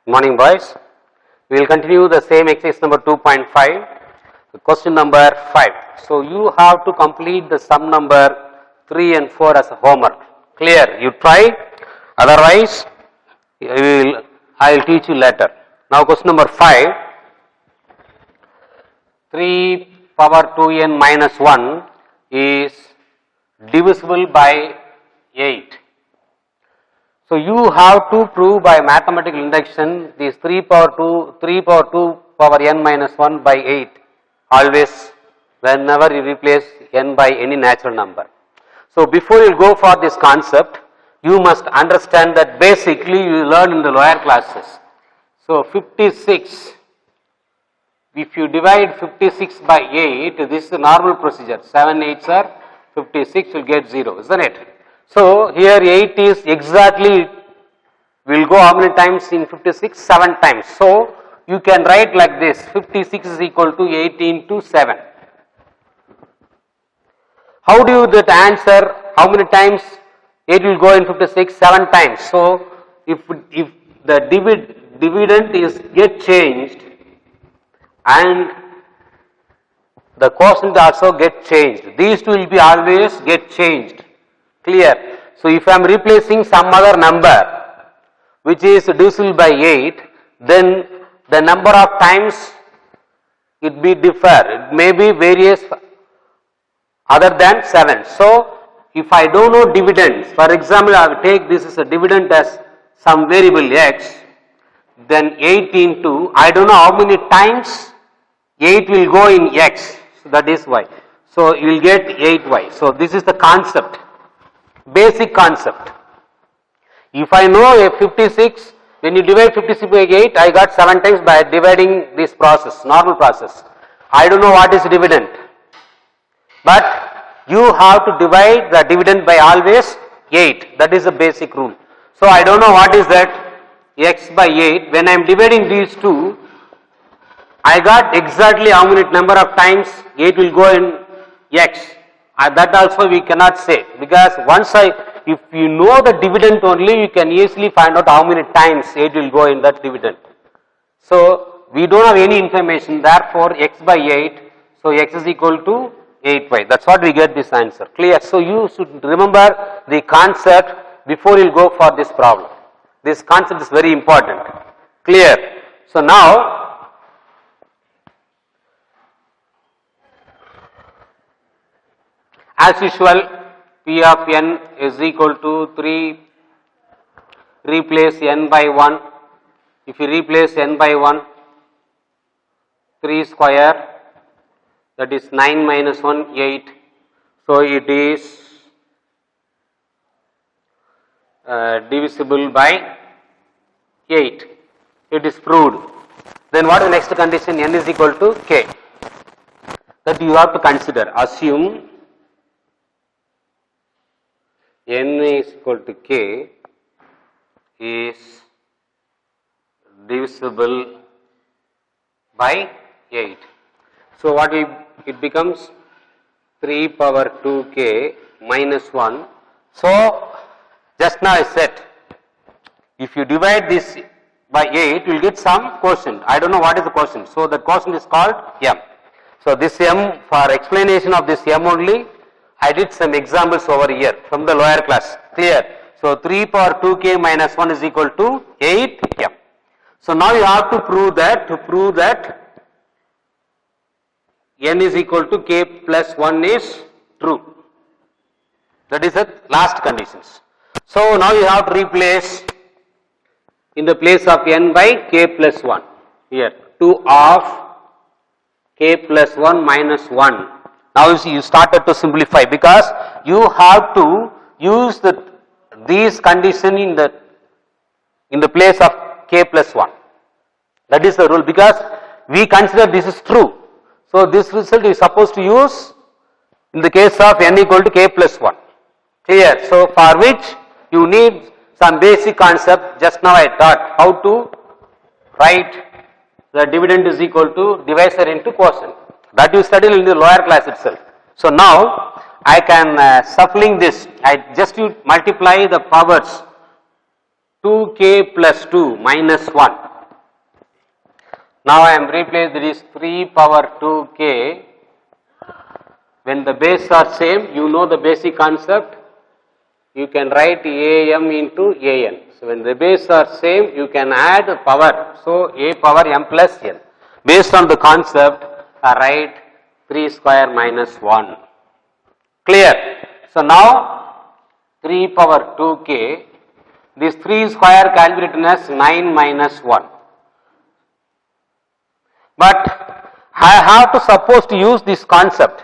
Morning boys. We will continue the same exercise number 2.5, question number 5. So you have to complete the sum number 3 and 4 as a homework. Clear? You try, otherwise I will teach you later. Now question number 5, 3 power 2n minus 1 is divisible by 8. So you have to prove by mathematical induction this 3 power 2 power n minus 1 by 8 always whenever you replace n by any natural number. So before you go for this concept, you must understand that basically you learn in the lower classes. So 56, if you divide 56 by 8, this is the normal procedure, 7 8s are 56, you will get 0, isn't it? So here 8 is exactly, we will go how many times in 56? 7 times. So you can write like this, 56 is equal to 8 into 7. How do you that answer? How many times 8 will go in 56? 7 times. So if the dividend is get changed and the quotient also get changed, these two will be always get changed. Clear? So if I am replacing some other number which is divisible by 8, then the number of times it be differ, it may be various other than 7. So if I don't know dividends, for example I will take this as a dividend as some variable x, then 8 into, I don't know how many times 8 will go in x, so that is y. So you will get 8y. So this is the concept, basic concept. If I know a 56, when you divide 56 by 8, I got 7 times by dividing this process, normal process. I don't know what is dividend, but you have to divide the dividend by always 8, that is the basic rule. So I don't know what is that, x by 8, when I am dividing these two, I got exactly how many number of times 8 will go in x. That also we cannot say, because once if you know the dividend only, you can easily find out how many times 8 will go in that dividend. So we don't have any information, therefore x by 8, so x is equal to 8y. That's what we get this answer. Clear? So you should remember the concept before you go for this problem. This concept is very important. Clear? So now as usual, P of n is equal to 3, replace n by 1. If you replace n by 1, 3 square, that is 9 minus 1, 8. So it is divisible by 8. It is proved. Then what is the next condition? N is equal to k. That you have to consider. Assume n is equal to k is divisible by 8. So what it becomes 3 power 2k minus 1. So just now I said, if you divide this by 8, you will get some quotient. I don't know what is the quotient. So the quotient is called m. So this m, for explanation of this m only, I did some examples over here from the lower class. Clear? So 3 power 2k minus 1 is equal to 8m. So now you have to prove that, n is equal to k plus 1 is true. That is the last conditions. So now you have to replace in the place of n by k plus 1. Here 2 of k plus 1 minus 1. Now you see you started to simplify, because you have to use these condition in the place of k plus 1. That is the rule, because we consider this is true. So this result is supposed to use in the case of n equal to k plus 1. Clear? So for which you need some basic concept. Just now I taught how to write the dividend is equal to divisor into quotient. That you studied in the lower class itself. So now I can shuffling this, I just multiply the powers 2k plus 2 minus 1. Now I am replaced this 3 power 2k. When the base are same, you know the basic concept. You can write am into an. So when the base are same, you can add power. So a power m plus n. Based on the concept, I write 3 square minus 1. Clear? So now 3 power 2k. This 3 square can be written as 9 minus 1. But I have to suppose to use this concept.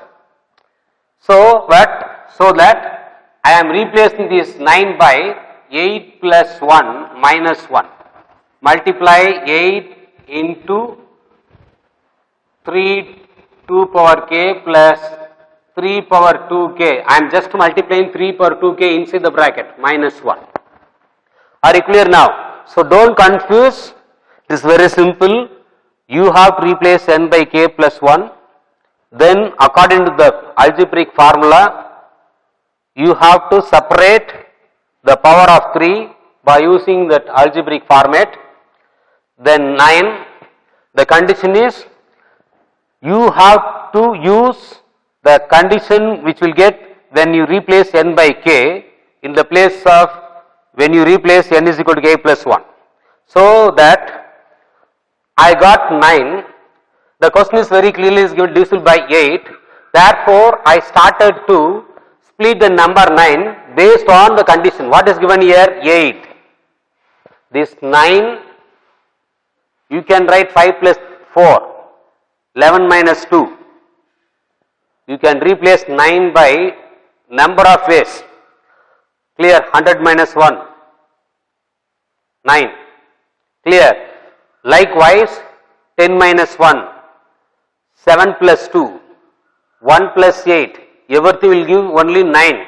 So that I am replacing this 9 by 8 plus 1 minus 1. Multiply 8 into 3 2 power k plus 3 power 2k. I am just multiplying 3 power 2k inside the bracket minus 1. Are you clear now? So don't confuse. It is very simple. You have to replace n by k plus 1. Then according to the algebraic formula, you have to separate the power of 3 by using that algebraic format. Then 9, the condition is you have to use the condition which will get when you replace n by k in the place of when you replace n is equal to k plus 1. So that I got 9. The question is very clearly is given divisible by 8. Therefore, I started to split the number 9 based on the condition. What is given here? 8. This 9, you can write 5 plus 4, 11 minus 2. You can replace 9 by number of ways. Clear? 100 minus 1, 9. Clear? Likewise, 10 minus 1, 7 plus 2, 1 plus 8, everything will give only 9.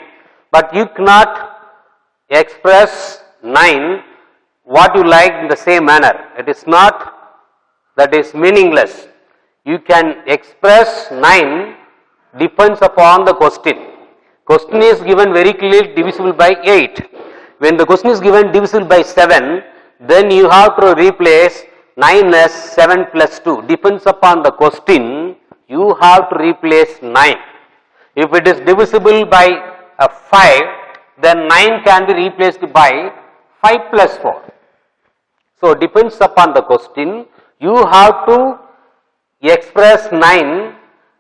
But you cannot express 9 what you like in the same manner. It is not, that is meaningless. You can express 9 depends upon the question. Question is given very clearly divisible by 8. When the question is given divisible by 7, then you have to replace 9 as 7 plus 2. Depends upon the question, you have to replace 9. If it is divisible by 5, then 9 can be replaced by 5 plus 4. So, depends upon the question, you have to express 9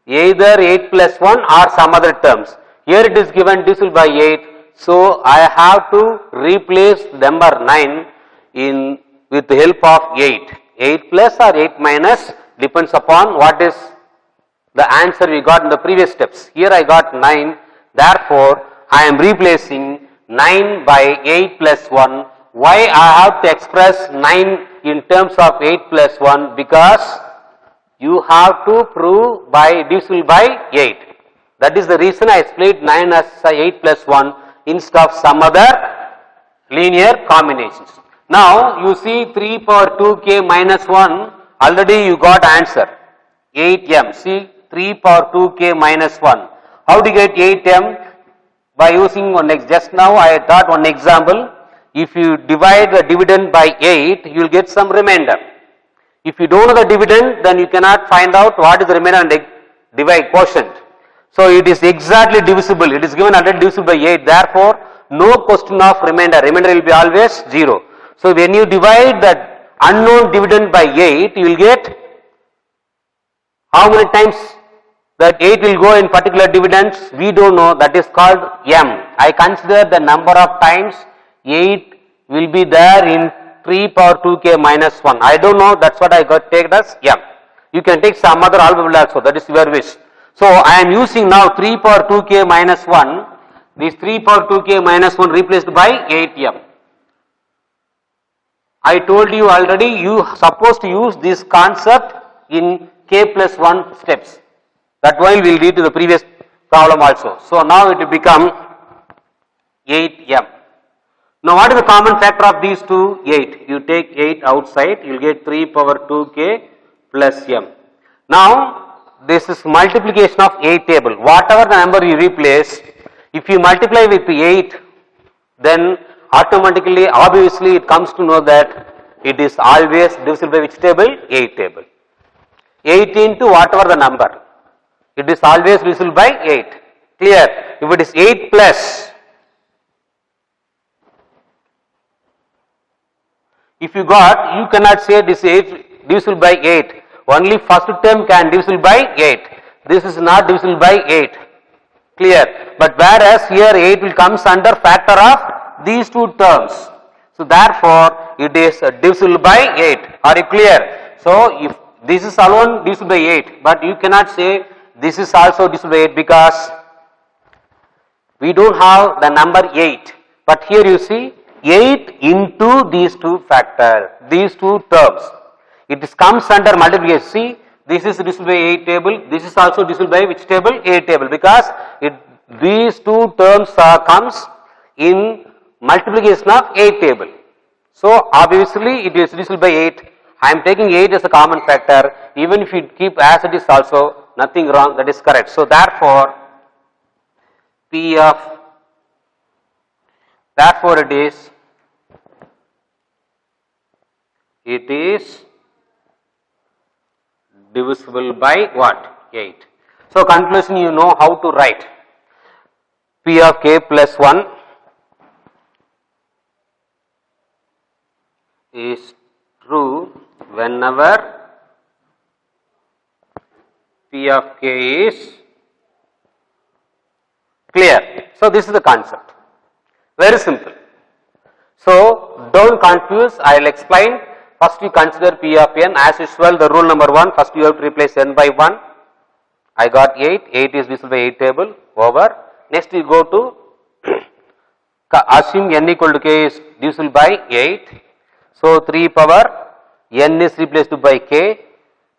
either 8 plus 1 or some other terms. Here it is given divisible by 8. So, I have to replace number 9 with the help of 8. 8 plus or 8 minus depends upon what is the answer we got in the previous steps. Here I got 9. Therefore, I am replacing 9 by 8 plus 1. Why I have to express 9 in terms of 8 plus 1? Because you have to prove by divisible by 8. That is the reason I split 9 as 8 plus 1 instead of some other linear combinations. Now you see 3 power 2k minus 1, already you got answer 8m. See 3 power 2k minus 1. How do you get 8m? By using one just now I thought one example. If you divide the dividend by 8, you will get some remainder. If you don't know the dividend, then you cannot find out what is the remainder and divide quotient. So it is exactly divisible. It is given 100 divisible by 8. Therefore, no question of remainder. Remainder will be always 0. So when you divide that unknown dividend by 8, you will get how many times that 8 will go in particular dividends? We don't know. That is called m. I consider the number of times 8 will be there in 3 power 2k minus 1. I don't know. That's what I got take as m. You can take some other alphabet also. That is your wish. So I am using now 3 power 2k minus 1. This 3 power 2k minus 1 replaced by 8m. I told you already, you are supposed to use this concept in k plus 1 steps. That one will lead to the previous problem also. So now it will become 8m. Now what is the common factor of these two? 8. You take 8 outside, you will get 3 power 2k plus m. Now this is multiplication of 8 table. Whatever the number you replace, if you multiply with 8, then automatically, obviously it comes to know that it is always divisible by which table? 8 table. 8 into whatever the number. It is always divisible by 8. Clear? If it is 8 plus, if you got, you cannot say this 8 divisible by 8. Only first term can divisible by 8. This is not divisible by 8. Clear? But whereas here 8 will comes under factor of these two terms. So therefore, it is divisible by 8. Are you clear? So if this is alone divisible by 8, but you cannot say this is also divisible by 8 because we don't have the number 8. But here you see 8 into these two factors, these two terms. It is comes under multiplication. See, this is divisible by 8 table, this is also divisible by which table? 8 table, because these two terms comes in multiplication of 8 table. So obviously it is divisible by 8. I am taking 8 as a common factor. Even if you keep as it is also, nothing wrong, that is correct. So therefore, therefore it is divisible by what? 8. So conclusion, you know how to write. P of k plus 1 is true whenever P of k is clear. So this is the concept. Very simple. So don't confuse, I will explain. First you consider P of n. As usual, the rule number 1, first you have to replace n by 1. I got 8, 8 is divisible by 8 table, over. Next you go to, assume n equal to k is divisible by 8. So 3 power n is replaced by k.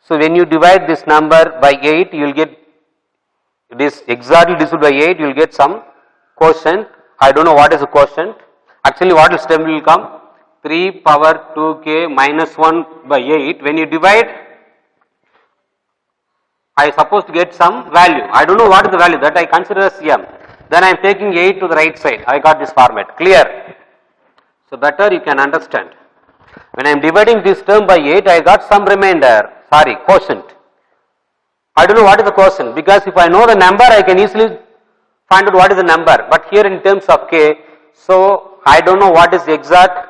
So when you divide this number by 8, you will get, it is exactly divisible by 8, you will get some quotient. I don't know what is the quotient. Actually what is term will come? 3 power 2k minus 1 by 8. When you divide, I am supposed to get some value. I don't know what is the value, that I consider as m. Then I am taking 8 to the right side. I got this format. Clear? So better you can understand. When I am dividing this term by 8, I got some remainder, quotient. I don't know what is the quotient, because if I know the number, I can easily find out what is the number. But here in terms of k, so I don't know what is the exact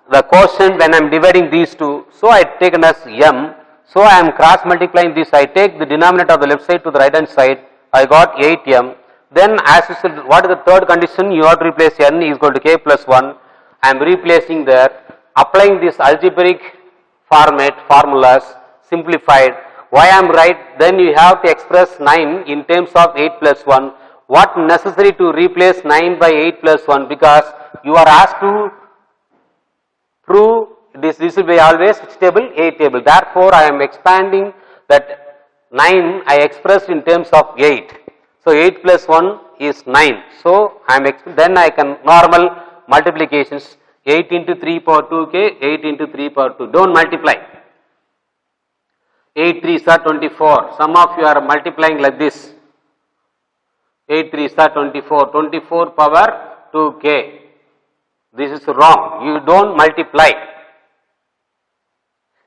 the quotient when I am dividing these two. So I taken as m. So I am cross multiplying this. I take the denominator of the left side to the right hand side. I got 8m. Then as usual, what is the third condition? You have to replace n is equal to k plus 1. I am replacing there, applying this algebraic formulas, simplified. Why I am right? Then you have to express 9 in terms of 8 plus 1. What necessary to replace 9 by 8 plus 1? Because you are asked to prove this will be always which table? 8 table. Therefore, I am expanding that 9 I expressed in terms of 8. So 8 plus 1 is 9. So I am then I can normal multiplications, 8 into 3 power 2k, 8 into 3 power 2. Don't multiply. 8 3s are 24. Some of you are multiplying like this. 8 3s are 24. 24 power 2k. This is wrong. You don't multiply.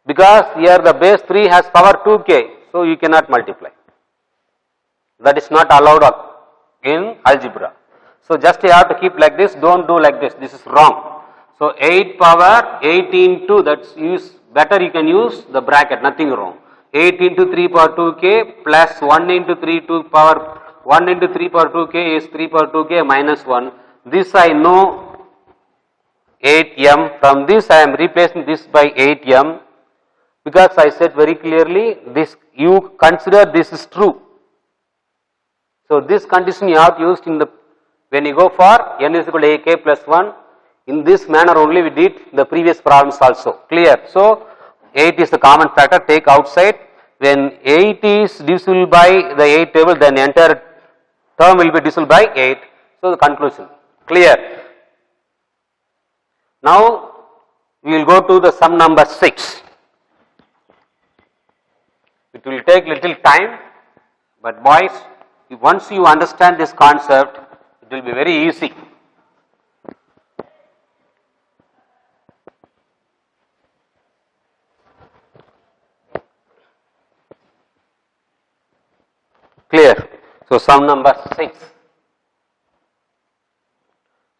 Because here the base 3 has power 2k. So you cannot multiply. That is not allowed in algebra. So just you have to keep like this. Don't do like this. This is wrong. So 8 power 8 into, that's use, better you can use the bracket, nothing wrong. 8 into 3 power 2k plus 1 into 3 to power 1 into 3 power 2k is 3 power 2k minus 1. This I know 8m. From this I am replacing this by 8m, because I said very clearly this, you consider this is true. So this condition you have used in the, when you go for n is equal to ak plus 1. In this manner only we did the previous problems also. Clear? So 8 is the common factor, take outside. When 8 is divisible by the 8 table, then the entire term will be divisible by 8. So the conclusion. Clear? Now we will go to the sum number 6. It will take little time, but boys, once you understand this concept, it will be very easy. So sum number 6.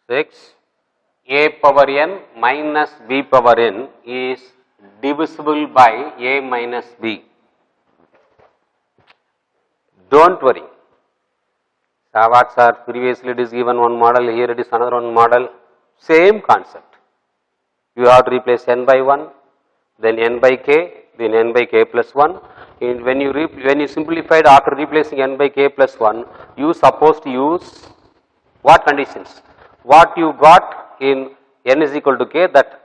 6. A power n minus b power n is divisible by a minus b. Don't worry. What sir, previously it is given one model, here it is another one model. Same concept. You have to replace n by 1, then n by k, then n by k plus 1. When you simplified after replacing n by k plus 1, you supposed to use what conditions? What you got in n is equal to k, that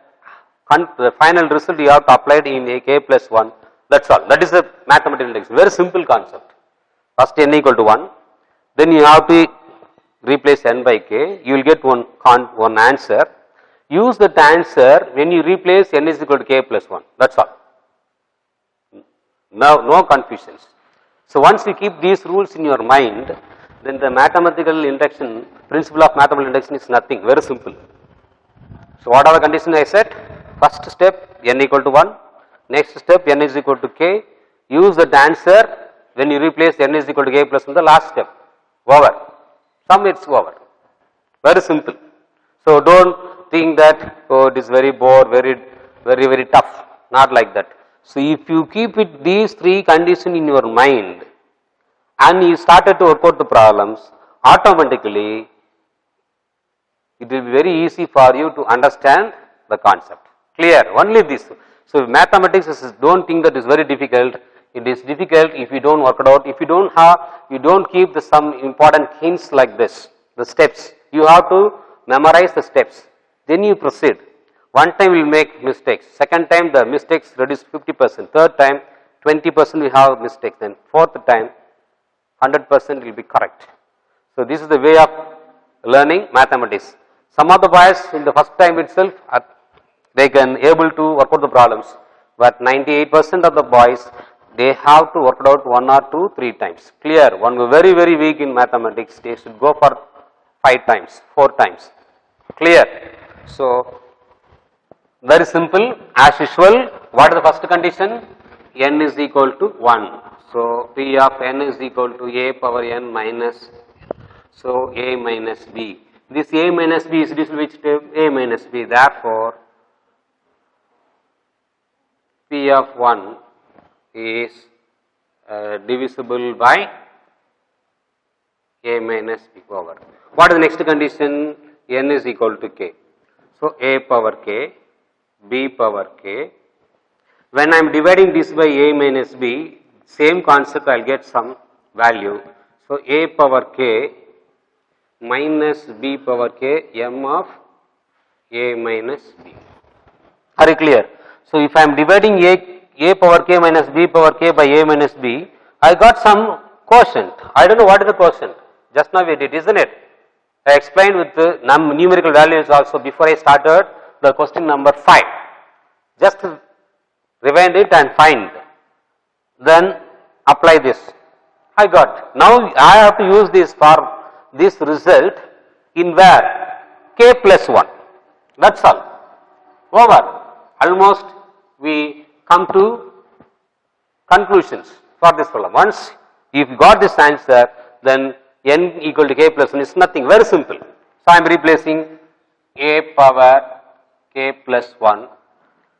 the final result you have to apply it in a k plus 1. That's all. That is the mathematical index. Very simple concept. First n equal to 1, then you have to replace n by k, you will get one answer. Use that answer when you replace n is equal to k plus 1, that is all. Now, no confusions. So, once you keep these rules in your mind, then the mathematical induction, principle of mathematical induction is nothing, very simple. So, what are the conditions I said? First step n equal to 1, next step n is equal to k, use that answer when you replace n is equal to k plus 1, the last step, over, sum it's over, very simple. So, don't think that, oh, it is very very tough, not like that. So, if you keep it these three conditions in your mind and you started to work out the problems, automatically it will be very easy for you to understand the concept. Clear? Only this. So, mathematics is, don't think that is very difficult. It is difficult if you don't work it out. If you don't keep some important hints like this, the steps. You have to memorize the steps. Then you proceed. One time we will make mistakes. Second time the mistakes reduce 50%. Third time 20% we have mistakes. Then fourth time 100% will be correct. So this is the way of learning mathematics. Some of the boys in the first time itself they can able to work out the problems, but 98% of the boys they have to work it out 1 or 2, 3 times. Clear? One very weak in mathematics, they should go for 5 times, 4 times. Clear? So very simple as usual. What is the first condition? N is equal to 1. So P of n is equal to a power n minus, so a minus b. This a minus b is this which step? A minus b. Therefore P of 1 is divisible by a minus b over. What is the next condition? N is equal to k. So a power k, b power k. When I am dividing this by a minus b, same concept I will get some value. So a power k minus b power k m of a minus b. Are you clear? So if I am dividing a power k minus b power k by a minus b, I got some quotient. I don't know what is the quotient. Just now we did, isn't it? I explained with the numerical values also before I started the question number 5. Just rewind it and find. Then apply this. I got. Now I have to use this for this result in where? K plus 1. That's all. Over. Almost we come to conclusions for this problem. Once if you got this answer, then n equal to k plus 1 is nothing, very simple. So I am replacing a power k plus 1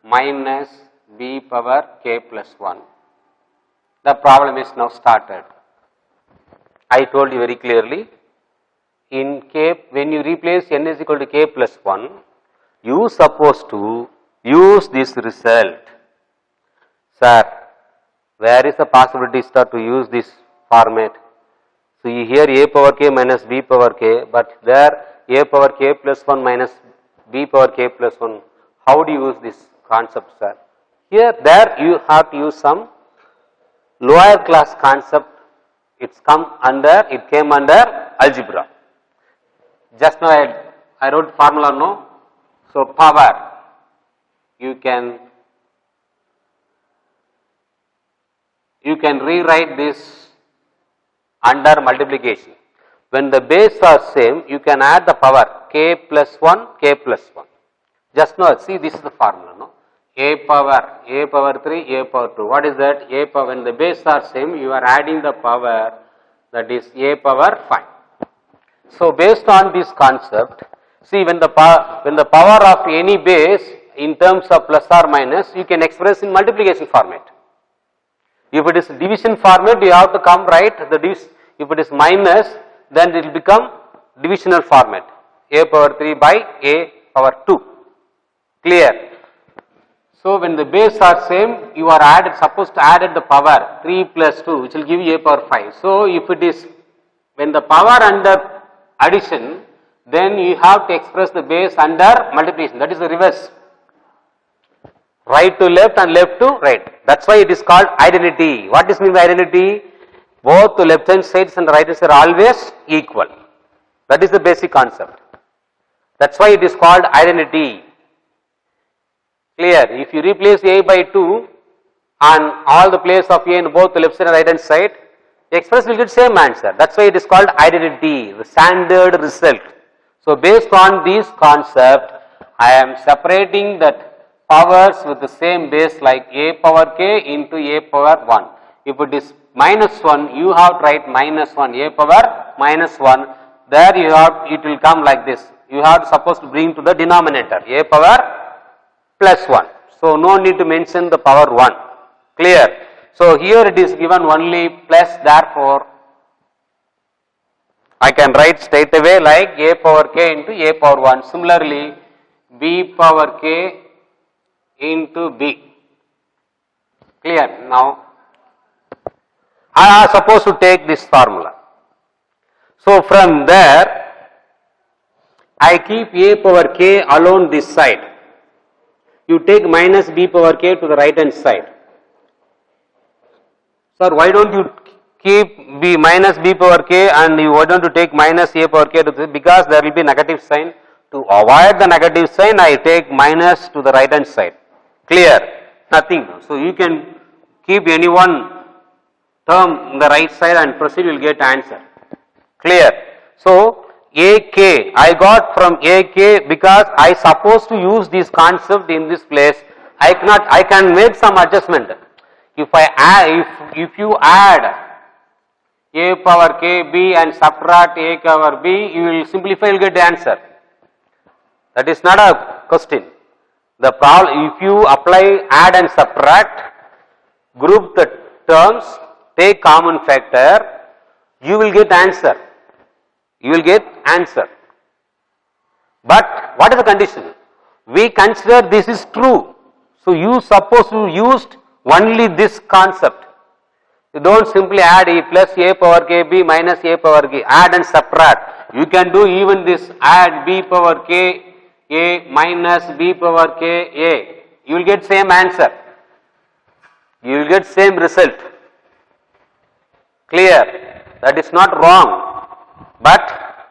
minus b power k plus 1. The problem is now started. I told you very clearly, in k, when you replace n is equal to k plus 1, you supposed to use this result. Sir, where is the possibility sir to use this format? So you hear a power k minus b power k, but there a power k plus 1 minus b power k plus 1. How do you use this concept, sir? Here, there you have to use some lower class concept. It came under algebra. Just now I wrote formula, no? So power, you can rewrite this under multiplication. When the base are same, you can add the power k plus 1, k plus 1. Just now, see, this is the formula, no? A power 3, a power 2. What is that? A power, when the base are same, you are adding the power that is a power 5. So based on this concept, see when the power of any base in terms of plus or minus, you can express in multiplication format. If it is division format, you have to come right if it is minus, then it will become divisional format, a power 3 by a power 2. Clear? So when the base are same, you are supposed to add the power 3 plus 2, which will give you a power 5. So if it is, when the power under addition, then you have to express the base under multiplication, that is the reverse. Right to left and left to right. That's why it is called identity. What is mean by identity? Both the left hand sides and the right hand side are always equal. That is the basic concept. That's why it is called identity. Clear? If you replace a by 2 on all the place of a in both the left side and right hand side, the express will get same answer. That's why it is called identity, the standard result. So based on this concept, I am separating that powers with the same base like a power k into a power 1. If it is minus 1, you have to write minus 1, a power minus 1. There you have, it will come like this. You have to suppose to bring to the denominator, a power plus 1. So no need to mention the power 1. Clear? So here it is given only plus, therefore I can write straight away like a power k into a power 1. Similarly, b power k into b. Clear? Now I am supposed to take this formula. So from there I keep a power k alone this side. You take minus b power k to the right hand side. Sir, why don't you keep b minus b power k and why don't you take minus a power k to the, because there will be negative sign. To avoid the negative sign, I take minus to the right hand side. Clear? Nothing. So you can keep any one term in the right side and proceed, you will get answer. Clear? So ak I got from ak because I supposed to use this concept in this place. I can make some adjustment. If I add, if you add a power k b and subtract a power b, you will simplify, you will get the answer. That is not a question. The problem, if you apply add and subtract, group the terms, take common factor, you will get answer. You will get answer. But what is the condition? We consider this is true. So you suppose you used only this concept. You don't simply add a plus a power k b minus a power k, add and subtract. You can do even this, add b power k a minus b power k a. You will get same answer. You will get same result. Clear? That is not wrong. But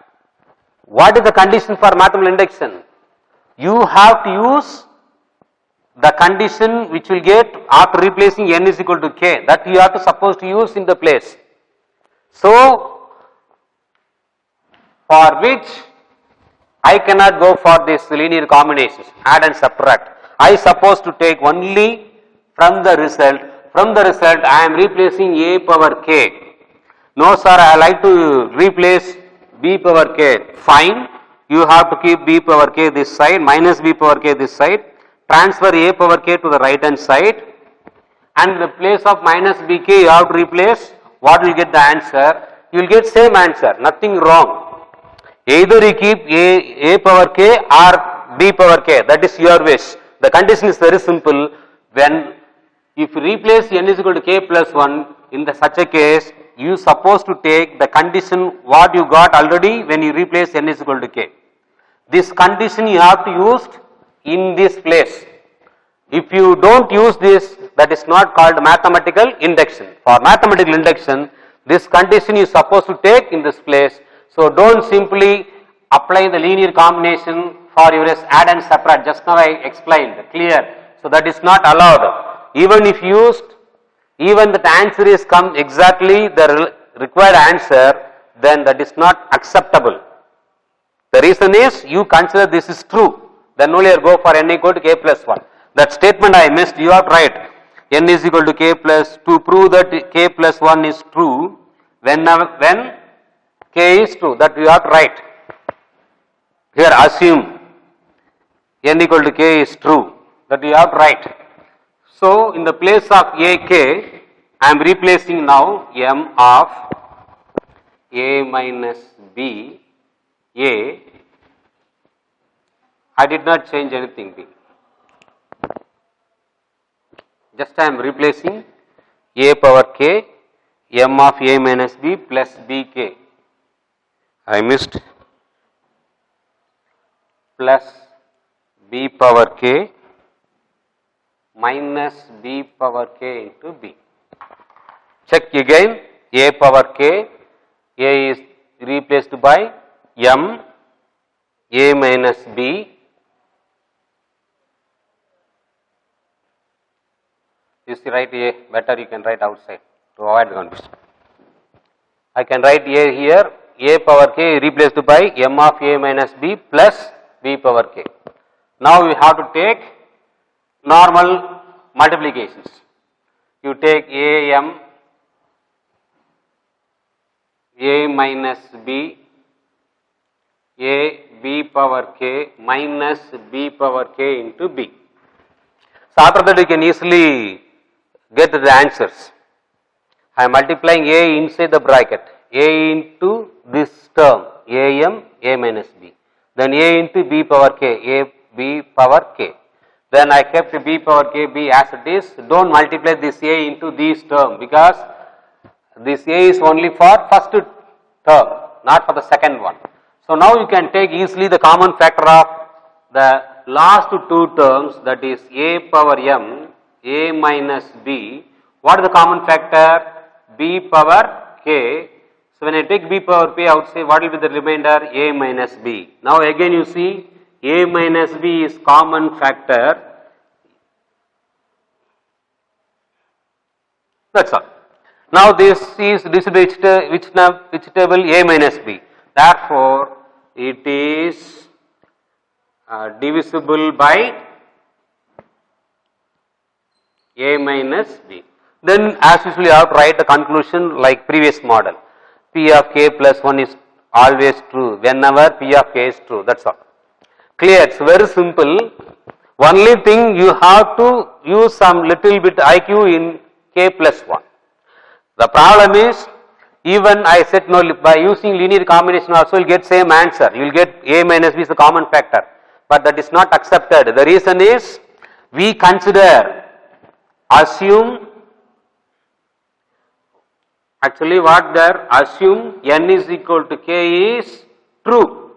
what is the condition for mathematical induction? You have to use the condition which will get after replacing n is equal to k, that you have to suppose to use in the place. So for which I cannot go for this linear combinations, add and subtract. I suppose to take only from the result. From the result I am replacing a power k. No sir, I like to replace b power k. Fine, you have to keep b power k this side, minus b power k this side. Transfer a power k to the right hand side, and in the place of minus bk you have to replace, what will get the answer? You will get same answer, nothing wrong. Either you keep a power k or b power k, that is your wish. The condition is very simple. When if you replace n is equal to k plus 1, in such a case you supposed to take the condition what you got already when you replace n is equal to k. This condition you have to use in this place. If you don't use this, that is not called mathematical induction. For mathematical induction, this condition is supposed to take in this place. So don't simply apply the linear combination for your add and subtract. Just now I explained, clear. So that is not allowed. Even if used, even that answer is come exactly the required answer, then that is not acceptable. The reason is you consider this is true. Then only you go for n equal to k plus 1. That statement I missed, you have to write n is equal to k plus, to prove that k plus 1 is true, when k is true, that you have to write. Here assume n equal to k is true, that you have to write. So in the place of ak, I am replacing now m of a minus b, a. I did not change anything b. Just I am replacing a power k, m of a minus b plus bk. I missed plus b power k minus b power k into b. Check again, a power k, a is replaced by m, a minus b. You see, write a, better you can write outside to avoid the confusion. I can write a here, a power k replaced by m of a minus b plus b power k. Now we have to take normal multiplications. You take am, a minus b, a b power k minus b power k into b. So after that you can easily get the answers. I am multiplying a inside the bracket, a into this term, am, a minus b. Then a into b power k, a b power k. Then I kept b power k b as it is. Don't multiply this a into this term because this a is only for first term, not for the second one. So now you can take easily the common factor of the last two terms, that is a power m, a minus b. What is the common factor? B power k. So when I take b power p outside, what will be the remainder? A minus b. Now again you see, a minus b is common factor. That's all. Now this is which table? A minus b. Therefore it is divisible by a minus b. Then as usual you have to write the conclusion like previous model. P of k plus 1 is always true whenever P of k is true. That's all. Clear? It's very simple. Only thing you have to use some little bit IQ in k plus 1. The problem is, even I said no, by using linear combination also you will get same answer. You will get a minus b is a common factor. But that is not accepted. The reason is, we consider, assume, actually what there, assume n is equal to k is true.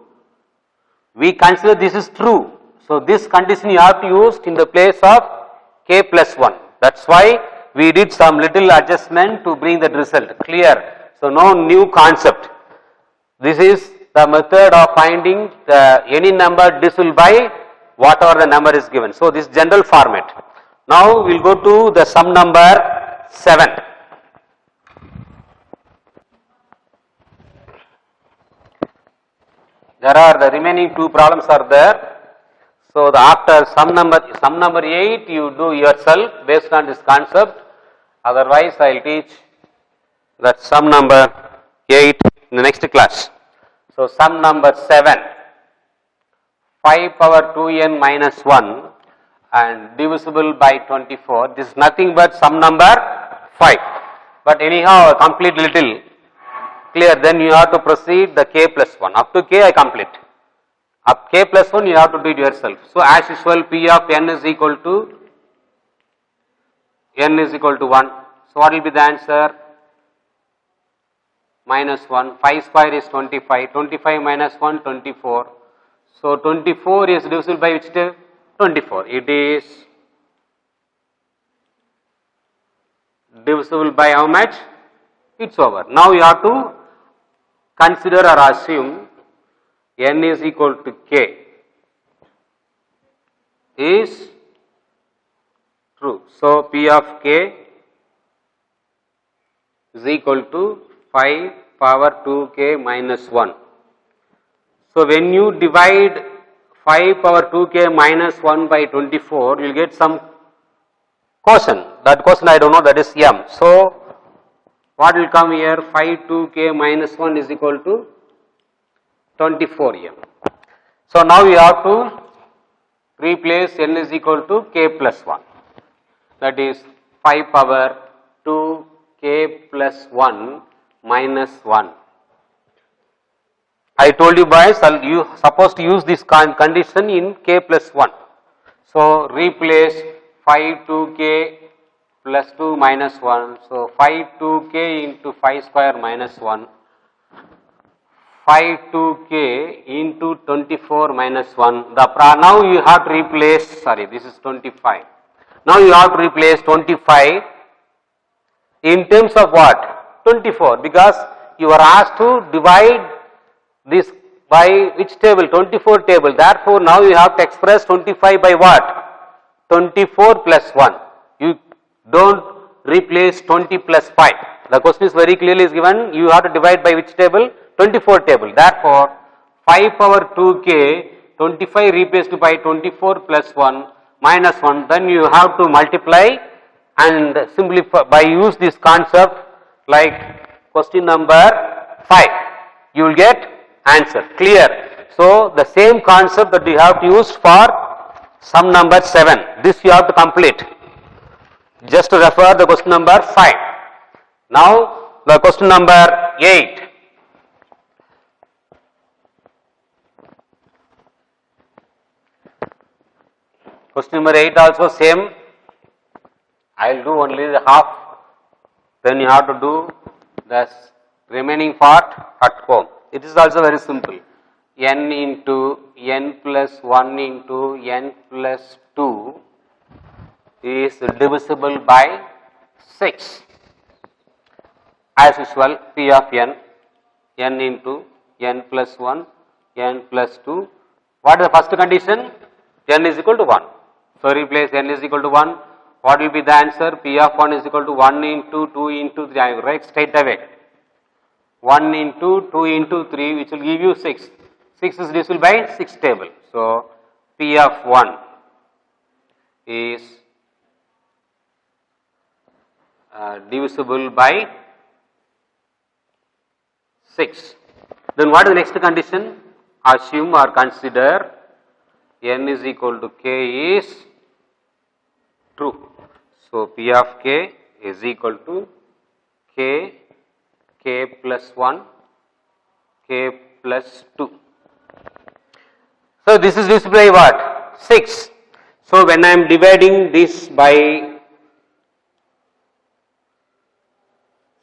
We consider this is true. So this condition you have to use in the place of k plus 1. That's why we did some little adjustment to bring that result. Clear? So no new concept. This is the method of finding any number divisible by whatever the number is given. So this general format. Now we will go to the sum number 7. There are the remaining two problems are there. So after sum number 8 you do yourself based on this concept. Otherwise I will teach that sum number 8 in the next class. So sum number 7, 5 power 2n minus 1 and divisible by 24. This is nothing but sum number 5. But anyhow complete little. Clear? Then you have to proceed the k plus 1. Up to k I complete. Up k plus 1 you have to do it yourself. So as usual P of n is equal to 1. So what will be the answer? Minus 1. 5 square is 25. 25 minus 1, 24. So 24 is divisible by which term? 24. It is divisible by how much? It's over. Now you have to consider or assume n is equal to k is true. So P of k is equal to 5 power 2k minus 1. So when you divide 5 power 2k minus 1 by 24, you will get some quotient. That quotient I don't know, that is m. So What will come here? 5 2k minus 1 is equal to 24m. So now you have to replace n is equal to k plus 1. That is 5 power 2 k plus 1 minus 1. I told you boys, you supposed to use this condition in k plus 1. So replace 5 2k plus 2 minus 1. So 5 2k into 5 square minus 1. 5 2k into 24 minus 1. Now you have to replace, sorry, this is 25. Now you have to replace 25 in terms of what? 24, because you are asked to divide this by which table? 24 table. Therefore, now you have to express 25 by what? 24 plus 1. You don't replace 20 plus 5. The question is very clearly is given. You have to divide by which table? 24 table. Therefore, 5 power 2k, 25 replaced by 24 plus 1 minus 1. Then you have to multiply and simplify by use this concept like question number 5. You will get answer. Clear? So, the same concept that you have to use for sum number 7. This you have to complete. Just to refer the question number 5. Now, the question number 8. Question number 8 also same. I will do only the half. Then you have to do the remaining part at home. It is also very simple. N into n plus 1 into n plus 2 is divisible by 6. As usual, P of n, n into n plus 1, n plus 2. What is the first condition? N is equal to 1. So, replace n is equal to 1. What will be the answer? P of 1 is equal to 1 into 2 into 3. I will write straight away. 1 into 2 into 3, which will give you 6. 6 is divisible by 6 table. So, P of 1 is divisible by 6. Then what is the next condition? Assume or consider n is equal to k is true. So, P of k is equal to k plus 1, k plus 2. So, this is divisible by what? 6. So, when I am dividing this by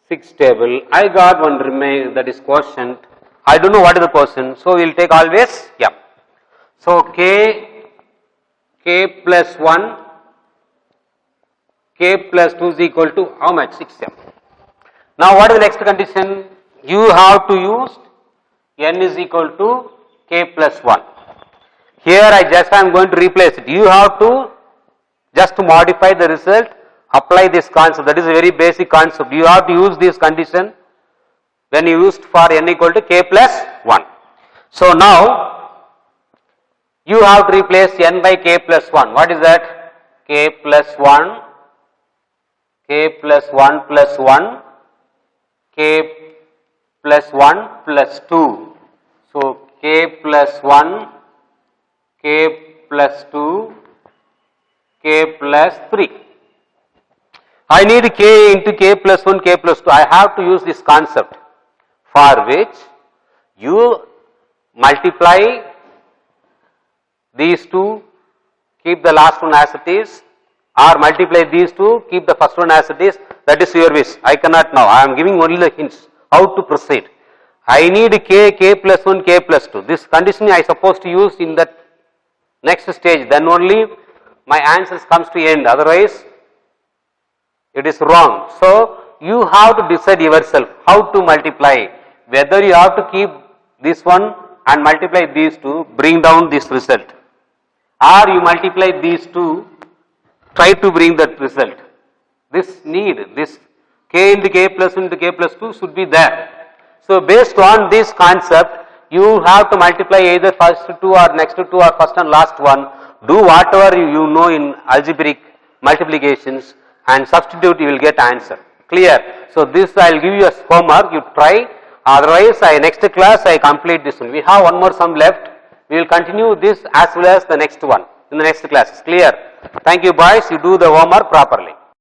6 table, I got one remain that is quotient. I don't know what is the quotient. So, we will take always m. So, k plus 1, k plus 2 is equal to how much? 6m. Now, what is the next condition? You have to use n is equal to k plus 1. Here I am going to replace it. You have to just modify the result, apply this concept. That is a very basic concept. You have to use this condition when you used for n equal to k plus 1. So, now you have to replace n by k plus 1. What is that? K plus 1, k plus 1 plus 1, k plus 1 plus 2. So, k plus 1, k plus 2, k plus 3. I need k into k plus 1, k plus 2. I have to use this concept for which you multiply these two, keep the last one as it is, or multiply these two, keep the first one as it is. That is your wish. I cannot now. I am giving only the hints how to proceed. I need k plus 1, k plus 2. This condition I supposed to use in that next stage. Then only my answers comes to end. Otherwise, it is wrong. So, you have to decide yourself how to multiply. Whether you have to keep this one and multiply these two, bring down this result. Or you multiply these two, try to bring that result. This k into k plus 1 into k plus 2 should be there. So, based on this concept, you have to multiply either first two or next two or first and last one. Do whatever you know in algebraic multiplications and substitute, you will get answer. Clear? So this I will give you as homework, you try, otherwise next class I complete this one. We have one more sum left, we will continue this as well as the next one in the next classes. Clear? Thank you boys, you do the homework properly.